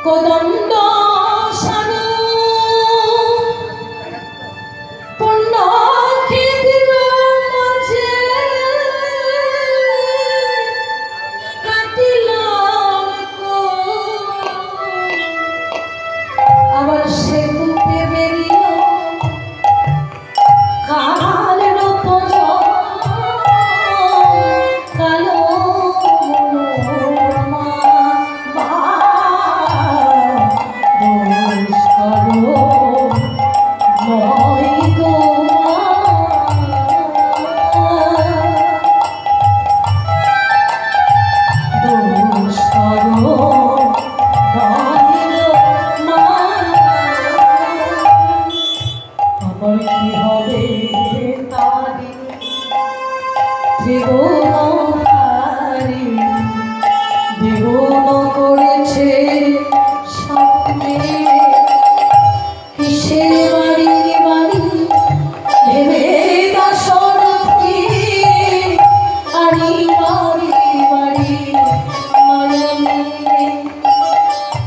কোদণ্ড সানু পূর্ণ ক্ষেত্র মাঝে কাটিলাম আবার সে কূপে বেরিয়ে কালের কালো দ্বিগুণ করেছে স্বপ্নে কিসের বাড়ি বাড়ি ভেবে দাসর আড়ি বাড়ি বাড়ি নয়নে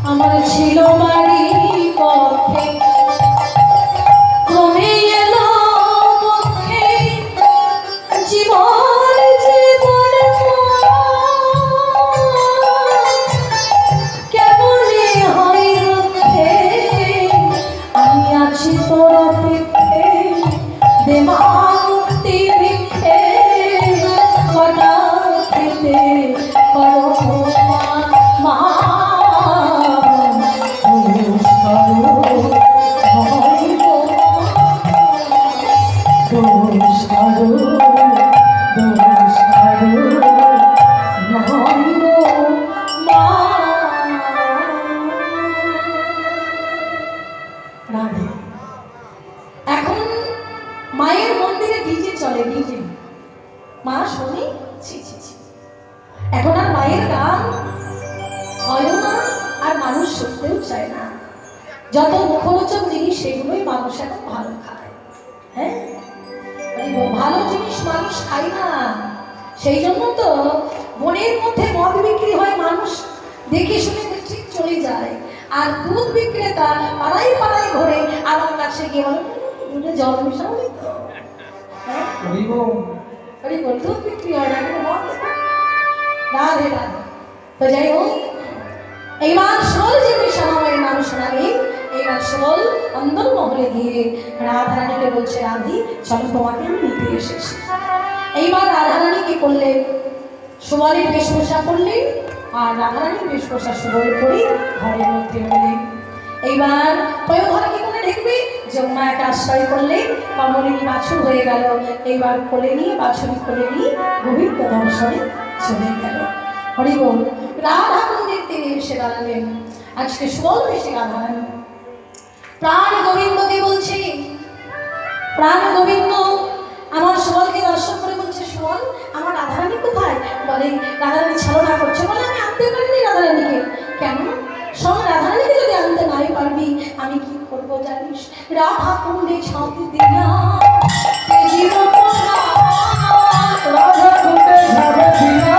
আমার ছিল বাড়ি পথে ক্রমে এলো মুখে জীবন এখন মায়ের মন্দিরে ডিজে চলে, ডিজে মা শুনি এখন আর মায়ের গান হয় না, আর মানুষ শুনতেও চায় না। যত মুখরোচক জিনিস সেগুলোই মানুষ এখন ভালো খায়। হ্যাঁ, ভালো জিনিস মানুষ খায় না, সেই জন্য তো বনের মধ্যে মদ বিক্রি হয়, মানুষ দেখে শুনে ঠিক চলে যায়। আর দুধ বিক্রেতা পাড়ায় পাড়ায় ঘরে আমার কাছে গিয়ে বলে দুধে জল মিশাবি তো, দুধ বিক্রি হয় না, রাধে রাধে। তো যাই হোক, এইবার সোল যে বিষামায়ের নাম শোনাবে, এইবার সোল অন্দর মহলে গিয়ে রাধারানীকে বলছে, রাধি চলো তোমাকে আমি নিতে এসেছি। এইবার রাধারানী কি করলেন, সুবলের বেশভূষা করলেন আর রাধারানীর বেশভূষা সুবল করে ঘরের মধ্যে হলেন। এইবার পয়োধর কি করে দেখবে, যমুনাকে আশ্রয় করলেন, কমলিনী বাছুর হয়ে গেল। এইবার কোলে নিয়ে বাছুরি কোলে নিয়ে গোবিন্দ দর্শনে চলে গেল। হরি বল। রাধা কুণ্ডের তীরে এসে দাঁড়ালেন। আজকে সুবল বেশে রাধারানী প্রাণ গোবিন্দকে বলছে, প্রাণ গোবিন্দ আমার সুবলকে দর্শন করে বলছে, সুবল আমার রাধারানী কোথায়? বলে রাধারানী ছলনা করছে, বলে আমি আনতে পারিনি রাধারানীকে। কেন? সব রাধারানীকে যদি আনতে নাই পারবি আমি কি করবো জানিস? রাধা কুণ্ডে ছাঁদি দিয়া রাধা কুণ্ডে ছাঁদে দিয়া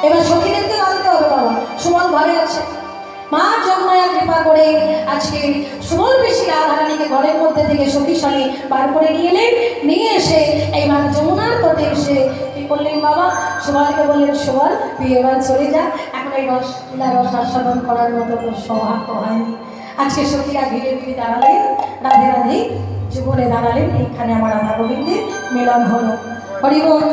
এবার সখীদেরকে আনতে হবে। বাবা সুবল ঘরে আছে, মা যমুনা কৃপা করে আজকে সুবল বেশি রাধারানীকে ঘরের মধ্যে থেকে সখীর সঙ্গে বার করে নিয়ে এলেন। নিয়ে এসে এইবার যমুনার তটে এসে কি করলেন, বাবা সুবলকে বললেন, সুবল তুই এবার চলে যা, এখন এই রস আস্বাদন করার মতো সৌভাগ্য হয়নি। আজকে সখীরা ঘিরে ঘিরে দাঁড়ালেন, রাধে রাধে যুগলে দাঁড়ালেন। এইখানে আমার রাধা গোবিন্দের মিলন হলো। হরি বল।